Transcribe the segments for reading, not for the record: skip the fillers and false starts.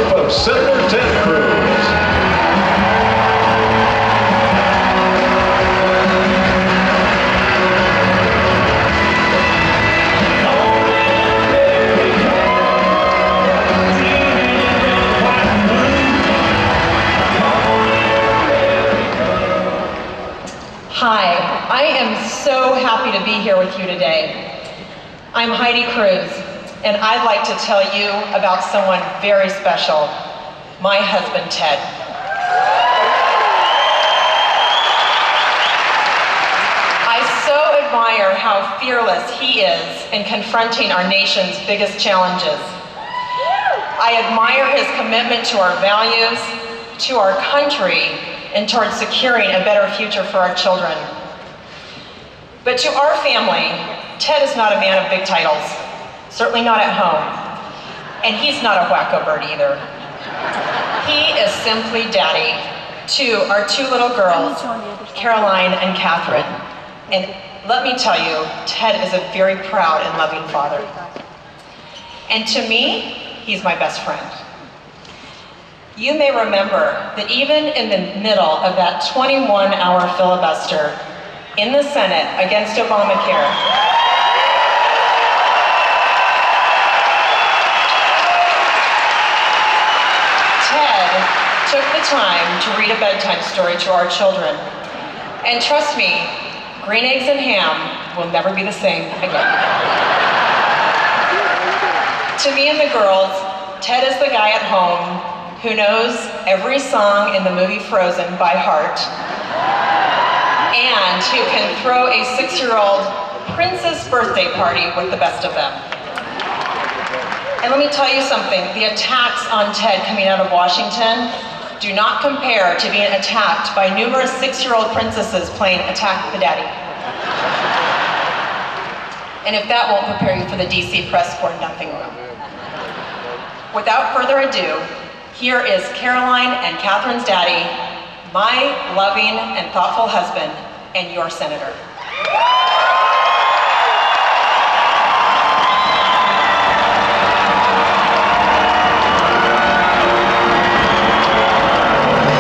wife of Senator Ted Cruz. Hi, I am so happy to be here with you today. I'm Heidi Cruz, and I'd like to tell you about someone very special, my husband, Ted. I so admire how fearless he is in confronting our nation's biggest challenges. I admire his commitment to our values, to our country, and towards securing a better future for our children. But to our family, Ted is not a man of big titles, certainly not at home, and he's not a wacko bird either. He is simply daddy to our two little girls, Caroline and Catherine. And let me tell you, Ted is a very proud and loving father. And to me, he's my best friend. You may remember that even in the middle of that 21-hour filibuster in the Senate against Obamacare, Ted took the time to read a bedtime story to our children. And trust me, green eggs and ham will never be the same again. To me and the girls, Ted is the guy at home who knows every song in the movie Frozen by heart, and who can throw a 6-year-old princess birthday party with the best of them. And let me tell you something, the attacks on Ted coming out of Washington do not compare to being attacked by numerous 6-year-old princesses playing Attack the Daddy. And if that won't prepare you for the DC press corps, nothing will. Without further ado, here is Caroline and Catherine's daddy, my loving and thoughtful husband, and your senator.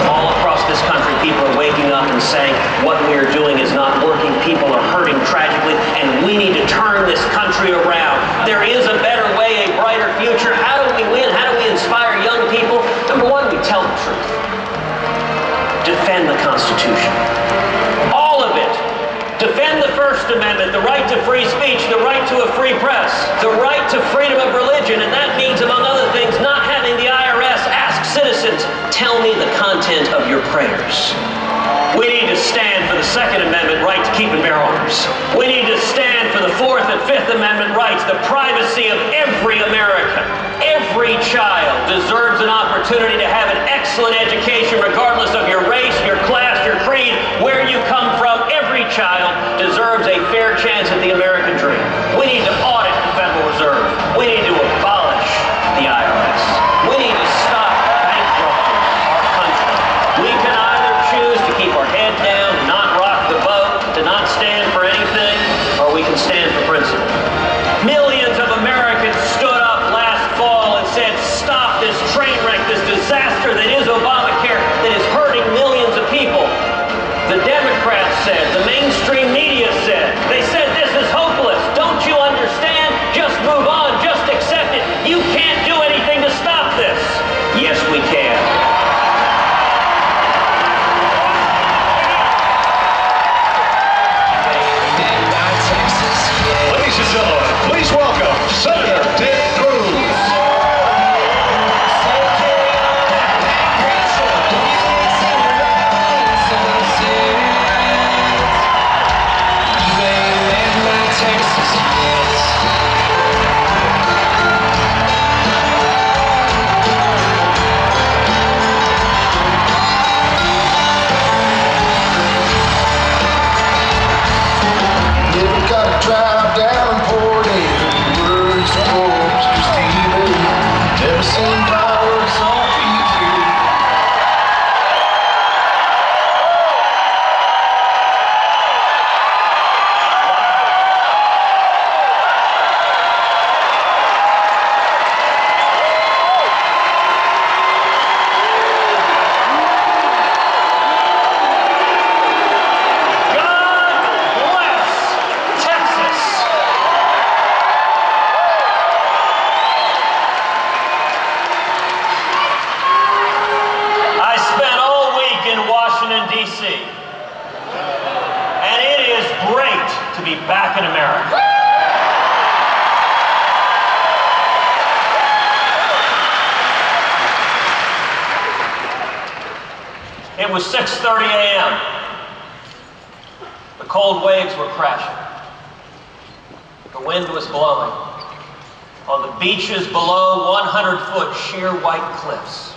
All across this country, people are waking up and saying, what we're doing is not working, people are hurting tragically, and we need to turn this country around. There is a better way, a brighter future. How do we win? How do we inspire young people? Number one, we tell the truth. Defend the Constitution. All of it. Defend the First Amendment, the right to free speech, the right to a free press, the right to freedom of religion, and that means, among other things, not having the IRS ask citizens, tell me the content of your prayers. We need to stand for the Second Amendment right to keep and bear arms. We need to stand for the Fourth and Fifth Amendment rights, the privacy of every American. Every child deserves an opportunity to have an excellent education regardless of your race, your class, your creed, where you come from. Every child deserves a fair chance at the American dream. We need to audit the Federal Reserve. We need to abolish the IRS. We need to stop bankrupting our country. We can either choose to keep our head down, not rock the boat, to not stand for anything, or we can stand for principle. Millions of Americans stood up last fall and said, stop this train wreck, this disaster that is Obamacare, that is hurting millions of people. The Democrats said, the mainstream media said, they said this is hopeless. Don't you understand? was 6:30 a.m. The cold waves were crashing. The wind was blowing. On the beaches below 100-foot sheer white cliffs,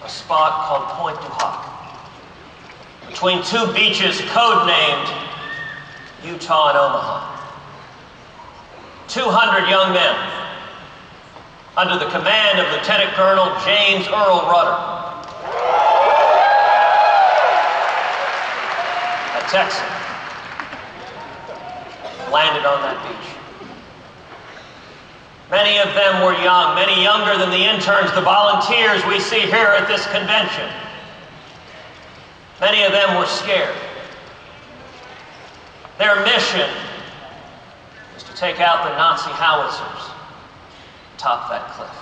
a spot called Point du Hoc, between two beaches codenamed Utah and Omaha. 200 young men, under the command of Lieutenant Colonel James Earl Rudder, a Texan, landed on that beach. Many of them were young, many younger than the interns, the volunteers we see here at this convention. Many of them were scared. Their mission was to take out the Nazi howitzers atop that cliff.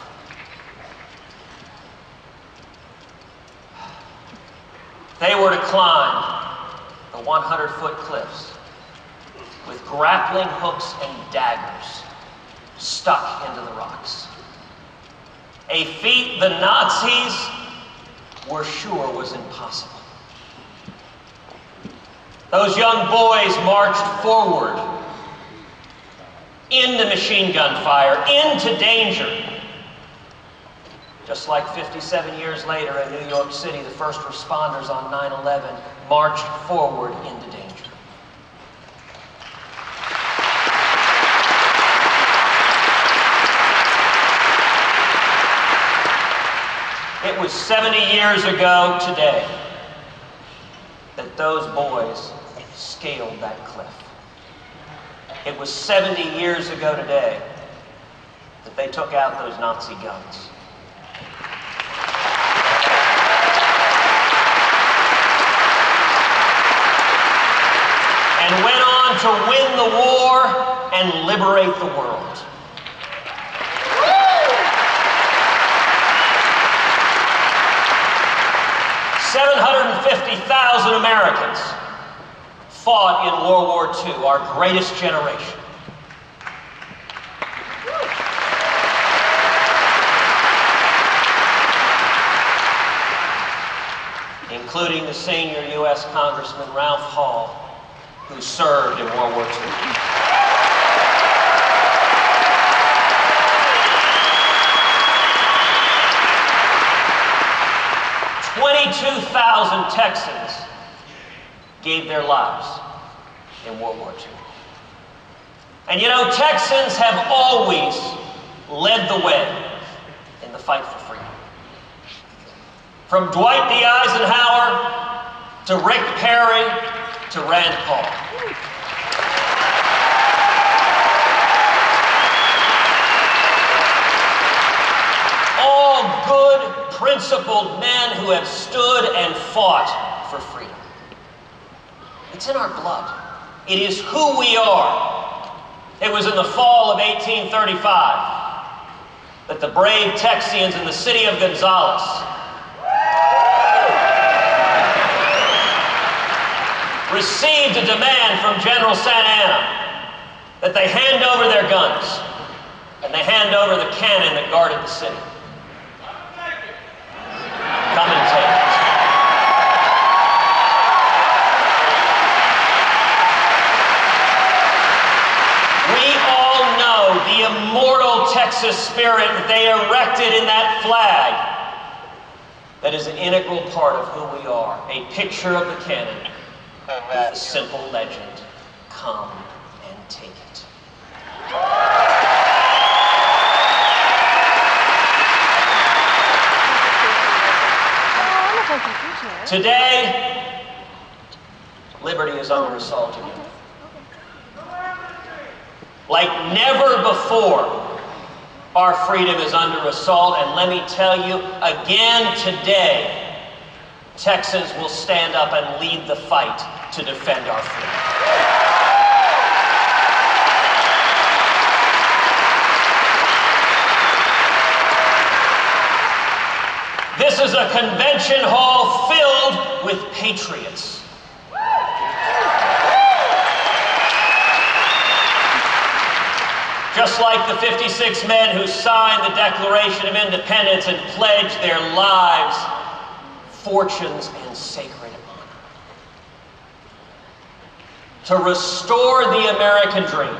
They were to climb the 100-foot cliffs with grappling hooks and daggers stuck into the rocks. A feat the Nazis were sure was impossible. Those young boys marched forward into machine gun fire, into danger. Just like 57 years later in New York City, the first responders on 9/11 marched forward into danger. It was 70 years ago today that those boys scaled that cliff. It was 70 years ago today that they took out those Nazi guns. And went on to win the war and liberate the world. $750,000 Americans fought in World War II, our greatest generation. Including the senior U.S. Congressman Ralph Hall, who served in World War II. 22,000 Texans gave their lives in World War II. And you know, Texans have always led the way in the fight for freedom. From Dwight D. Eisenhower to Rick Perry to Rand Paul. All good, principled men who have stood and fought for freedom. It's in our blood. It is who we are. It was in the fall of 1835 that the brave Texians in the city of Gonzales received a demand from General Santa Anna that they hand over their guns and they hand over the cannon that guarded the city. Come and take it. We all know the immortal Texas spirit that they erected in that flag that is an integral part of who we are. A picture of the cannon with the simple legend, come and take it. Today, liberty is under assault again. Like never before, our freedom is under assault, and let me tell you, again today, Texans will stand up and lead the fight to defend our freedom. This is a convention hall filled with patriots. Just like the 56 men who signed the Declaration of Independence and pledged their lives fortunes, and sacred honor. To restore the American dream,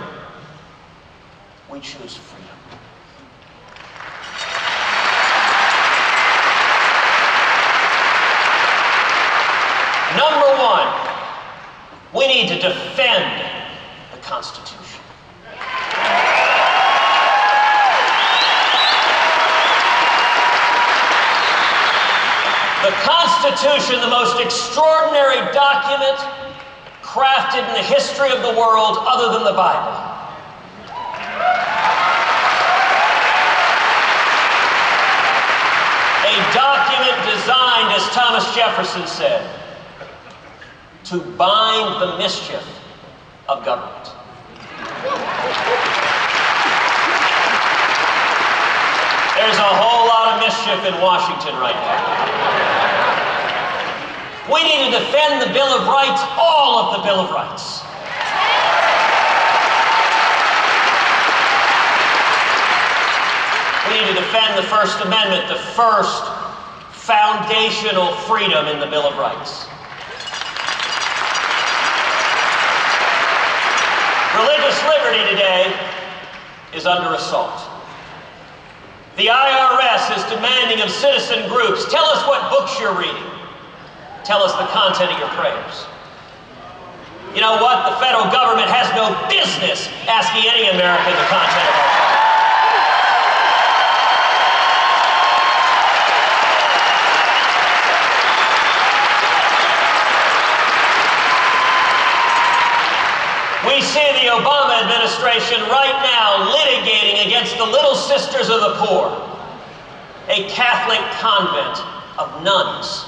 we choose freedom. Number one, we need to defend the Constitution. The Constitution, the most extraordinary document crafted in the history of the world other than the Bible. A document designed, as Thomas Jefferson said, to bind the mischief of government. There's a whole lot of mischief in Washington right now. We need to defend the Bill of Rights, all of the Bill of Rights. We need to defend the First Amendment, the first foundational freedom in the Bill of Rights. Religious liberty today is under assault. The IRS is demanding of citizen groups, tell us what books you're reading. Tell us the content of your prayers. You know what? The federal government has no business asking any American the content of our prayers. We see the Obama administration right now litigating against the Little Sisters of the Poor, a Catholic convent of nuns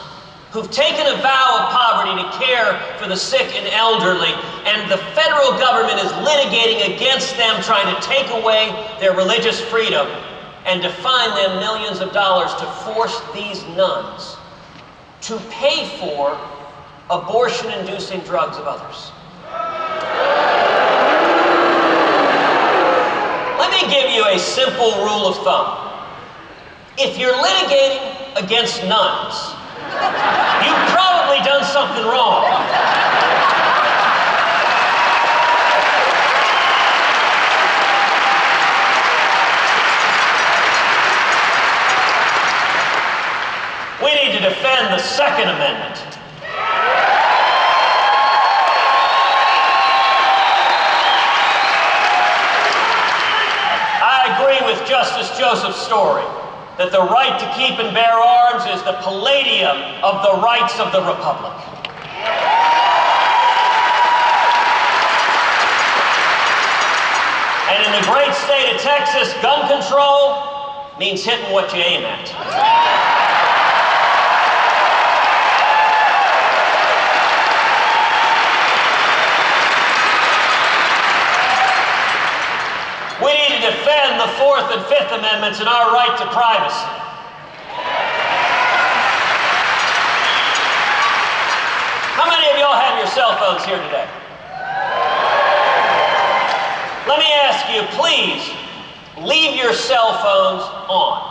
who've taken a vow of poverty to care for the sick and elderly, and the federal government is litigating against them, trying to take away their religious freedom and to fine them millions of dollars to force these nuns to pay for abortion-inducing drugs of others. Let me give you a simple rule of thumb. If you're litigating against nuns, you've probably done something wrong. We need to defend the Second Amendment. I agree with Justice Joseph Story that the right to keep and bear arms is the palladium of the rights of the Republic. And in the great state of Texas, gun control means hitting what you aim at. We need to defend the Fourth and Fifth Amendments and our right to privacy. How many of y'all have your cell phones here today? Let me ask you, please, leave your cell phones on.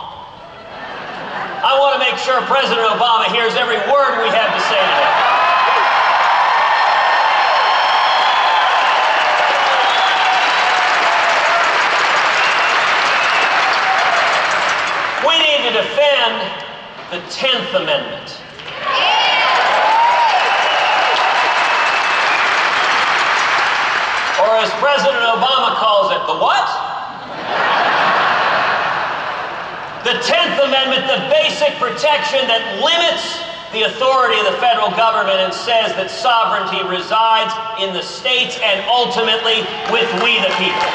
I want to make sure President Obama hears every word we have to say today. We need to defend the 10th Amendment. Or as President Obama calls it, the what? The 10th Amendment, the basic protection that limits the authority of the federal government and says that sovereignty resides in the states and ultimately with we the people.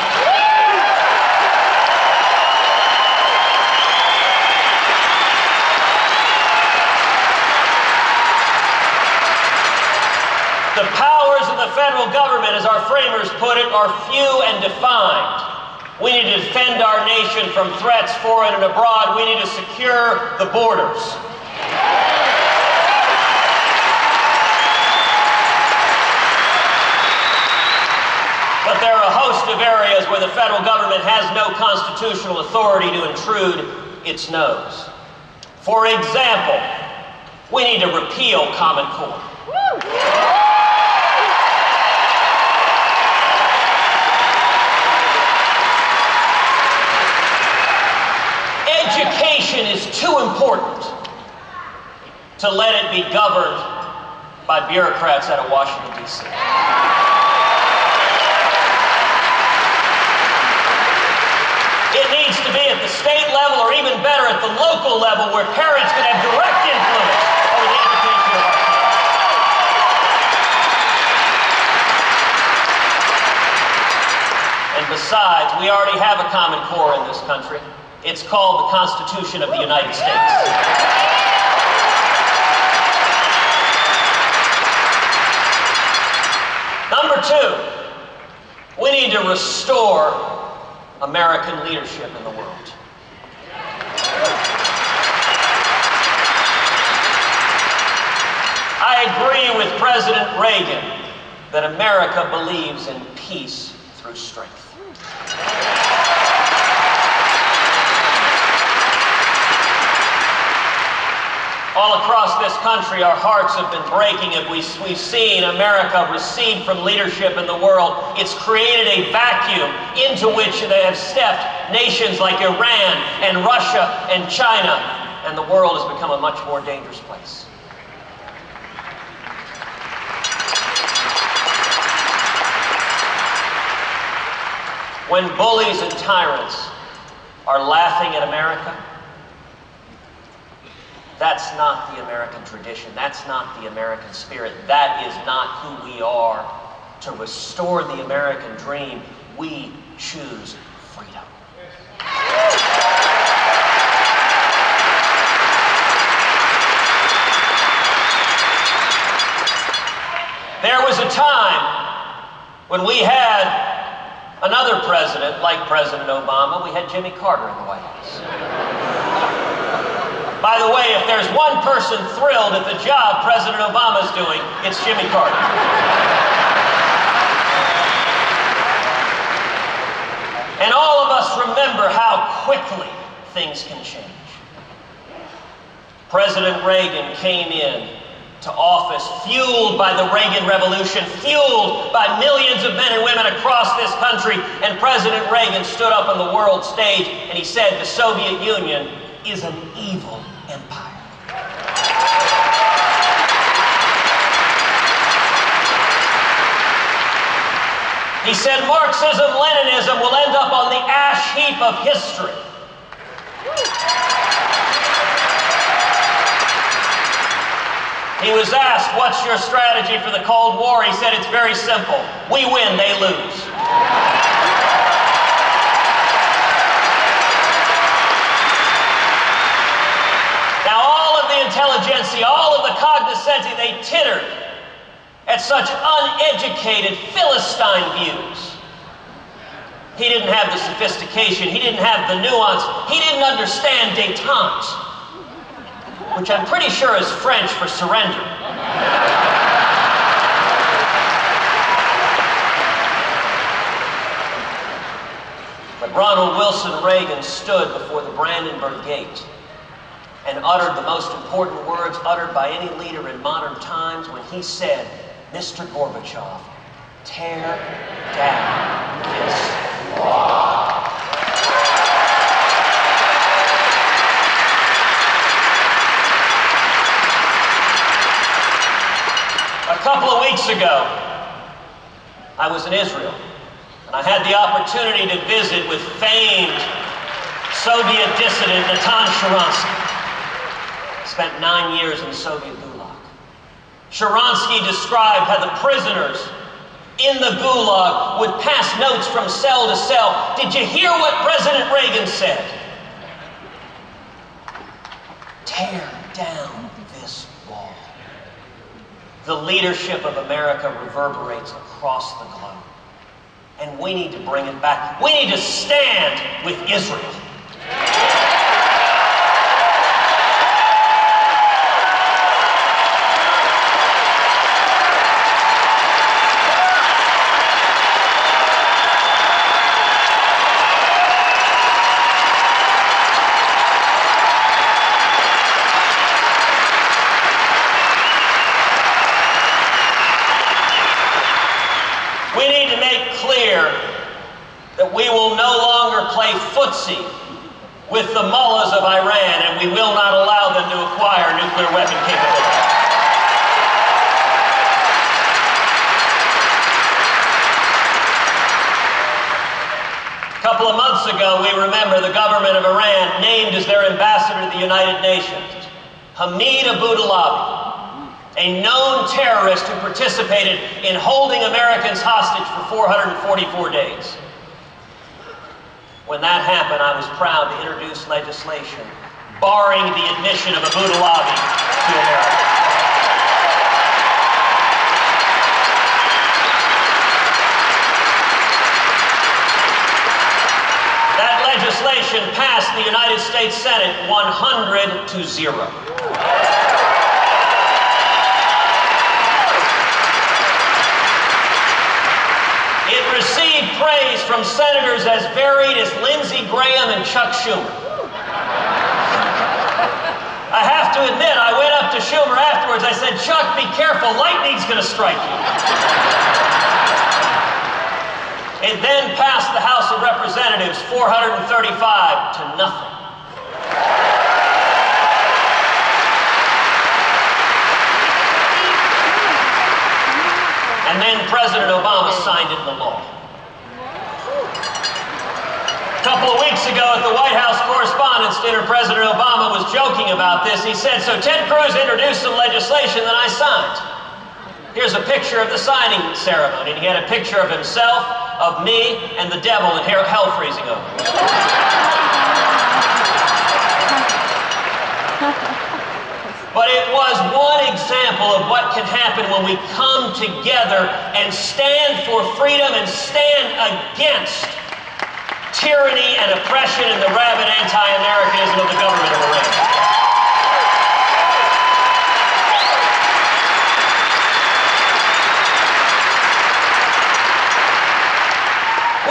The powers of the federal government, as our framers put it, are few and defined. We need to defend our nation from threats foreign and abroad. We need to secure the borders. But there are a host of areas where the federal government has no constitutional authority to intrude its nose. For example, We need to repeal Common Core. Education is too important to let it be governed by bureaucrats out of Washington, D.C. It needs to be at the state level, or even better, at the local level, where parents can have direct influence over the education of our kids. And besides, we already have a Common Core in this country. It's called the Constitution of the United States. Number two, we need to restore American leadership in the world. I agree with President Reagan that America believes in peace through strength. All across this country, our hearts have been breaking as we've seen America recede from leadership in the world. It's created a vacuum into which they have stepped nations like Iran and Russia and China, and the world has become a much more dangerous place. When bullies and tyrants are laughing at America, that's not the American tradition. That's not the American spirit. That is not who we are. To restore the American dream, we choose freedom. There was a time when we had another president, like President Obama. We had Jimmy Carter in the White House. By the way, if there's one person thrilled at the job President Obama's doing, it's Jimmy Carter. And all of us remember how quickly things can change. President Reagan came in to office fueled by the Reagan Revolution, fueled by millions of men and women across this country, and President Reagan stood up on the world stage and he said, the Soviet Union is an evil empire. He said Marxism-Leninism will end up on the ash heap of history. He was asked, what's your strategy for the Cold War? He said, it's very simple. We win, they lose. Intelligentsia, all of the cognoscenti, they tittered at such uneducated Philistine views. He didn't have the sophistication, he didn't have the nuance, he didn't understand détente, which I'm pretty sure is French for surrender. But Ronald Wilson Reagan stood before the Brandenburg Gate and uttered the most important words uttered by any leader in modern times when he said, Mr. Gorbachev, tear down this wall. A couple of weeks ago, I was in Israel, and I had the opportunity to visit with famed Soviet dissident Natan Sharansky. Spent 9 years in the Soviet Gulag. Sharansky described how the prisoners in the Gulag would pass notes from cell to cell. Did you hear what President Reagan said? Tear down this wall. The leadership of America reverberates across the globe. And we need to bring it back. We need to stand with Israel. footsie with the mullahs of Iran, and we will not allow them to acquire nuclear weapon capability. A couple of months ago, we remember the government of Iran named as their ambassador to the United Nations Hamid Abudulabi, a known terrorist who participated in holding Americans hostage for 444 days. When that happened, I was proud to introduce legislation barring the admission of Abudulabi to America. That legislation passed the United States Senate 100 to 0. It received praise from senators as varied as Lindsey Graham and Chuck Schumer. I have to admit, I went up to Schumer afterwards. I said, "Chuck, be careful, lightning's going to strike you." It then passed the House of Representatives 435 to nothing. And then President Obama signed it into law. A couple of weeks ago at the White House Correspondents' Dinner, President Obama was joking about this. He said, "So Ted Cruz introduced some legislation that I signed. Here's a picture of the signing ceremony." And he had a picture of himself, of me, and the devil and hell freezing over. But it was one example of what can happen when we come together and stand for freedom and stand against tyranny and oppression and the rabid anti-Americanism of the government of Iran.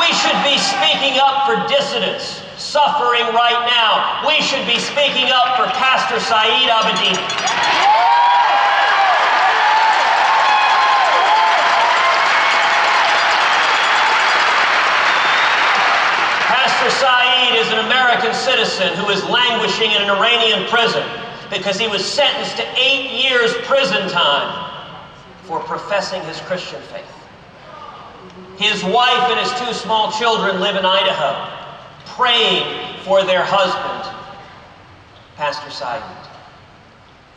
We should be speaking up for dissidents suffering right now. We should be speaking up for Pastor Saeed Abedin. Pastor Saeed is an American citizen who is languishing in an Iranian prison because he was sentenced to 8 years prison time for professing his Christian faith. His wife and his 2 small children live in Idaho, praying for their husband, Pastor Saeed.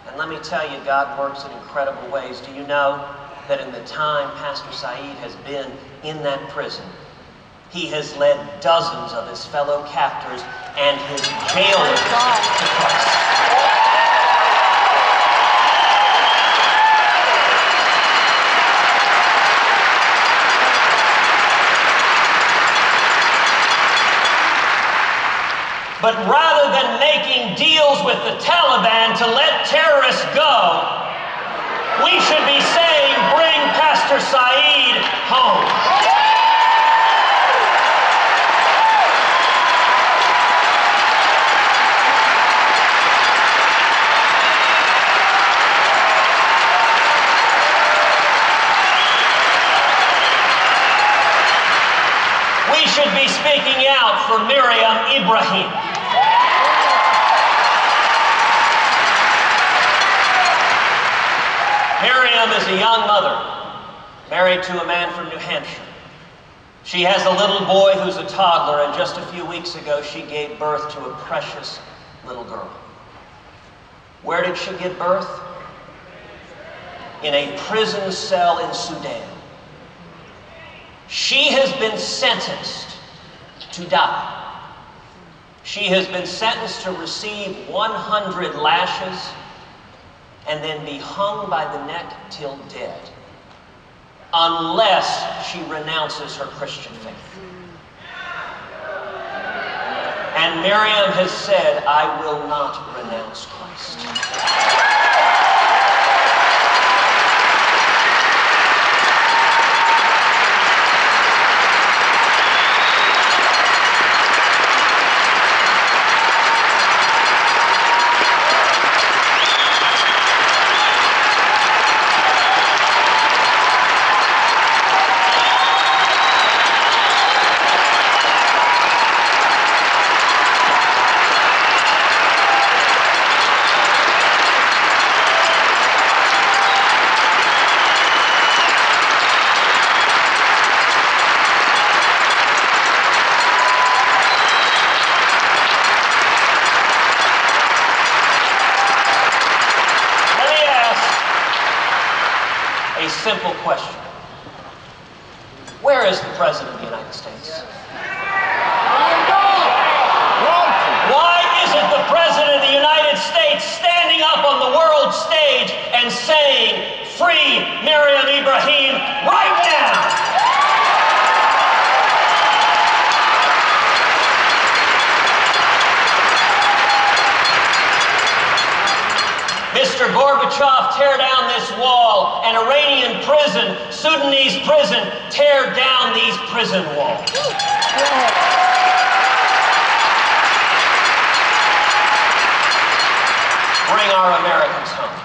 And let me tell you, God works in incredible ways. Do you know that in the time Pastor Saeed has been in that prison, he has led dozens of his fellow captors and his jailers to Christ? But rather than making deals with the Taliban to let terrorists go, we should be saying, "Bring Pastor Saeed home." We should be speaking out for Miriam Ibrahim. Miriam is a young mother, married to a man from New Hampshire. She has a little boy who's a toddler, and just a few weeks ago she gave birth to a precious little girl. Where did she give birth? In a prison cell in Sudan. She has been sentenced to die. She has been sentenced to receive 100 lashes and then be hung by the neck till dead, unless she renounces her Christian faith. And Miriam has said, "I will not renounce Christ." simple question. Where is the President of the United States? Why isn't the President of the United States standing up on the world stage and saying, "Free Miriam Ibrahim right now"? Mr. Gorbachev, tear down this wall. An Iranian prison, Sudanese prison, tear down these prison walls. Bring our Americans home.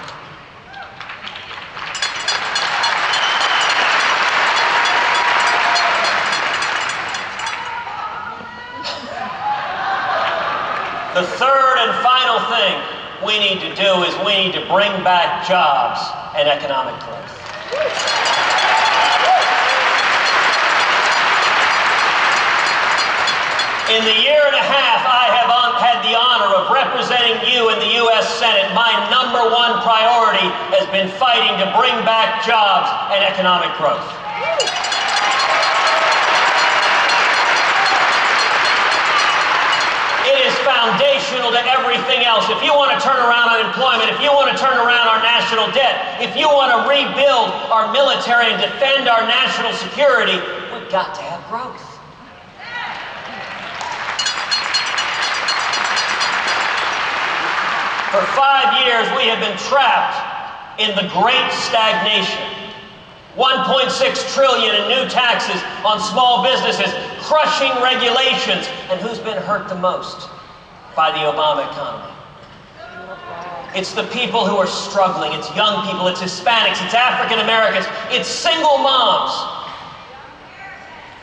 The third and final thing we need to do is we need to bring back jobs and economic growth. In the year and a half I have had the honor of representing you in the U.S. Senate, my #1 priority has been fighting to bring back jobs and economic growth. It is foundational to everything else. If you want to turn around unemployment, if you want to turn around our national debt, if you want to rebuild our military and defend our national security, we've got to have growth. For 5 years, we have been trapped in the great stagnation. 1.6 trillion in new taxes on small businesses, crushing regulations. And who's been hurt the most by the Obama economy? It's the people who are struggling. It's young people, it's Hispanics, it's African Americans, it's single moms.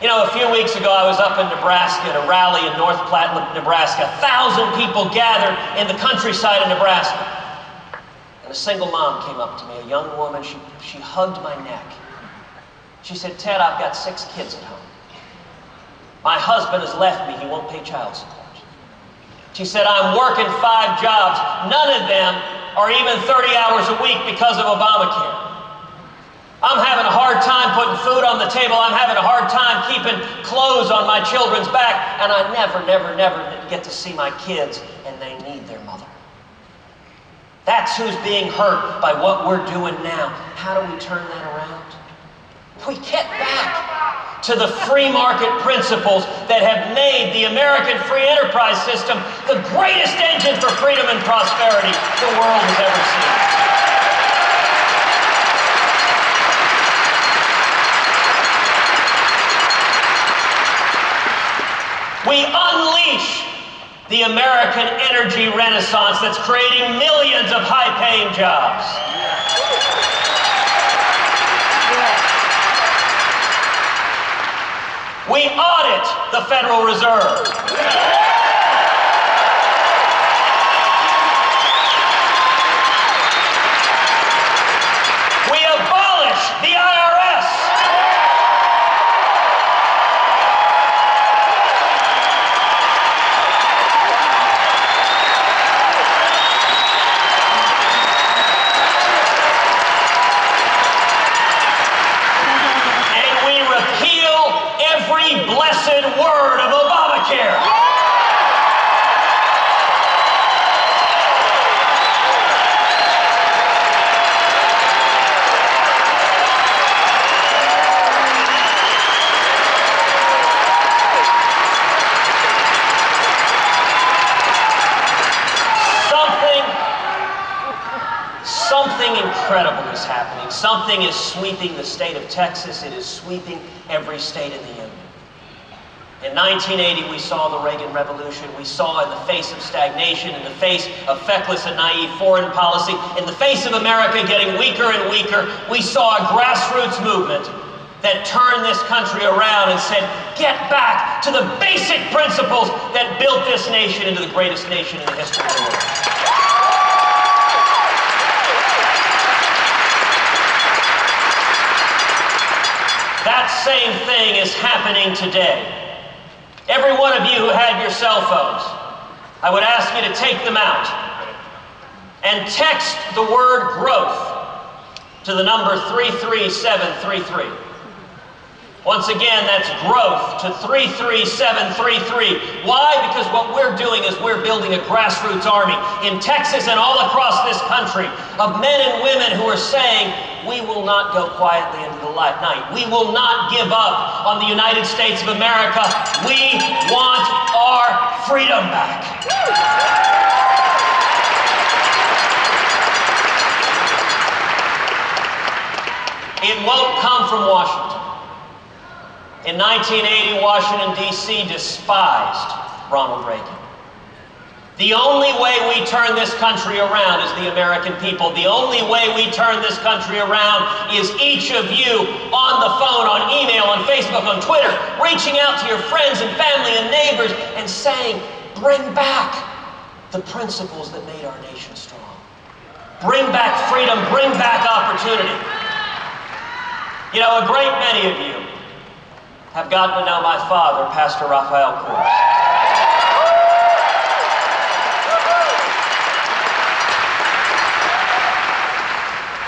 You know, a few weeks ago I was up in Nebraska at a rally in North Platte, Nebraska. 1,000 people gathered in the countryside of Nebraska. And a single mom came up to me, a young woman, she hugged my neck. She said, "Ted, I've got 6 kids at home. My husband has left me, he won't pay child support." She said, "I'm working 5 jobs. None of them are even 30 hours a week because of Obamacare. I'm having a hard time putting food on the table. I'm having a hard time keeping clothes on my children's back. And I never get to see my kids, and they need their mother." That's who's being hurt by what we're doing now. How do we turn that around? We get back to the free market principles that have made the American free enterprise system the greatest engine for freedom and prosperity the world has ever seen. We unleash the American energy renaissance that's creating millions of high-paying jobs. We audit the Federal Reserve. We abolish the IRS. Blessed word of Obamacare. Something incredible is happening. Something is sweeping the state of Texas. It is sweeping every state in the Union. In 1980, we saw the Reagan Revolution. We saw in the face of stagnation, in the face of feckless and naive foreign policy, in the face of America getting weaker and weaker, we saw a grassroots movement that turned this country around and said, get back to the basic principles that built this nation into the greatest nation in the history of the world. That same thing is happening today. Every one of you who had your cell phones, I would ask you to take them out and text the word growth to the number 33733. Once again, that's growth to 33733. Why? Because what we're doing is we're building a grassroots army in Texas and all across this country of men and women who are saying, we will not go quietly into the night. We will not give up on the United States of America. We want our freedom back. It won't come from Washington. In 1980, Washington, D.C. despised Ronald Reagan. The only way we turn this country around is the American people. The only way we turn this country around is each of you on the phone, on email, on Facebook, on Twitter, reaching out to your friends and family and neighbors and saying, bring back the principles that made our nation strong. Bring back freedom, bring back opportunity. You know, a great many of you have gotten to know my father, Pastor Cruz.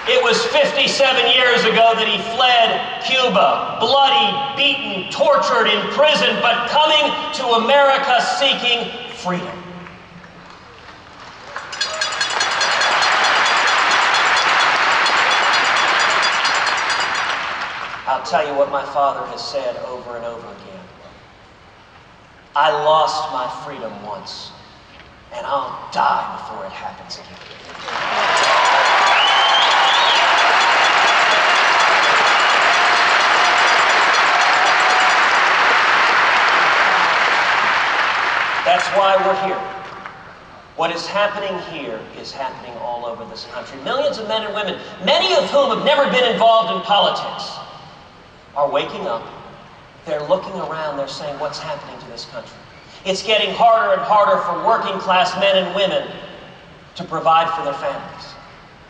It was 57 years ago that he fled Cuba, bloody, beaten, tortured, in prison, but coming to America seeking freedom. I'll tell you what my father has said over and over again. I lost my freedom once, and I'll die before it happens again. That's why we're here. What is happening here is happening all over this country. Millions of men and women, many of whom have never been involved in politics, are waking up. They're looking around. They're saying, what's happening to this country? It's getting harder and harder for working class men and women to provide for their families.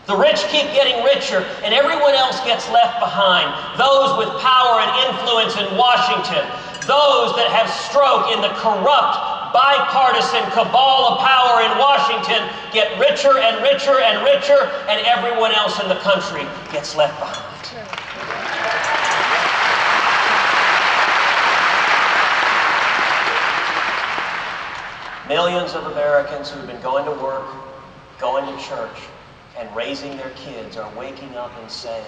The rich keep getting richer, and everyone else gets left behind. Those with power and influence in Washington, those that have stroke in the corrupt, bipartisan cabal of power in Washington get richer and richer and richer, and everyone else in the country gets left behind. Millions of Americans who have been going to work, going to church, and raising their kids are waking up and saying,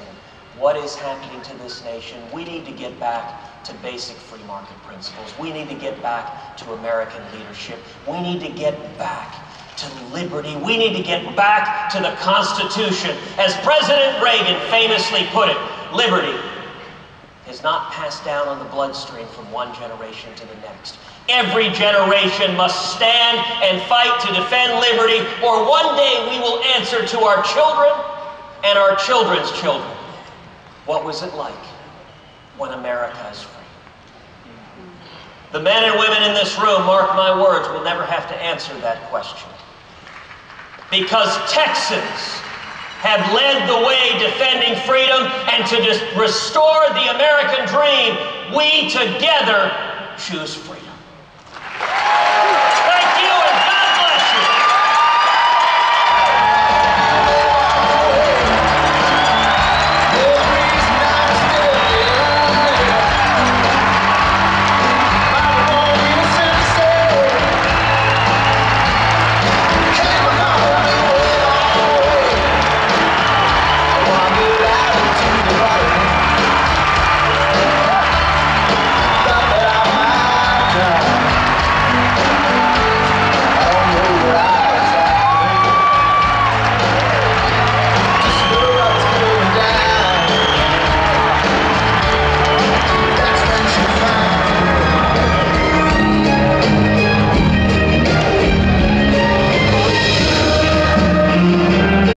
what is happening to this nation? We need to get back to basic free market principles. We need to get back to American leadership. We need to get back to liberty. We need to get back to the Constitution. As President Reagan famously put it, liberty is not passed down on the bloodstream from one generation to the next. Every generation must stand and fight to defend liberty, or one day we will answer to our children and our children's children. What was it like when America is free? The men and women in this room, mark my words, will never have to answer that question. Because Texans have led the way defending freedom, and to restore the American dream, we together choose freedom.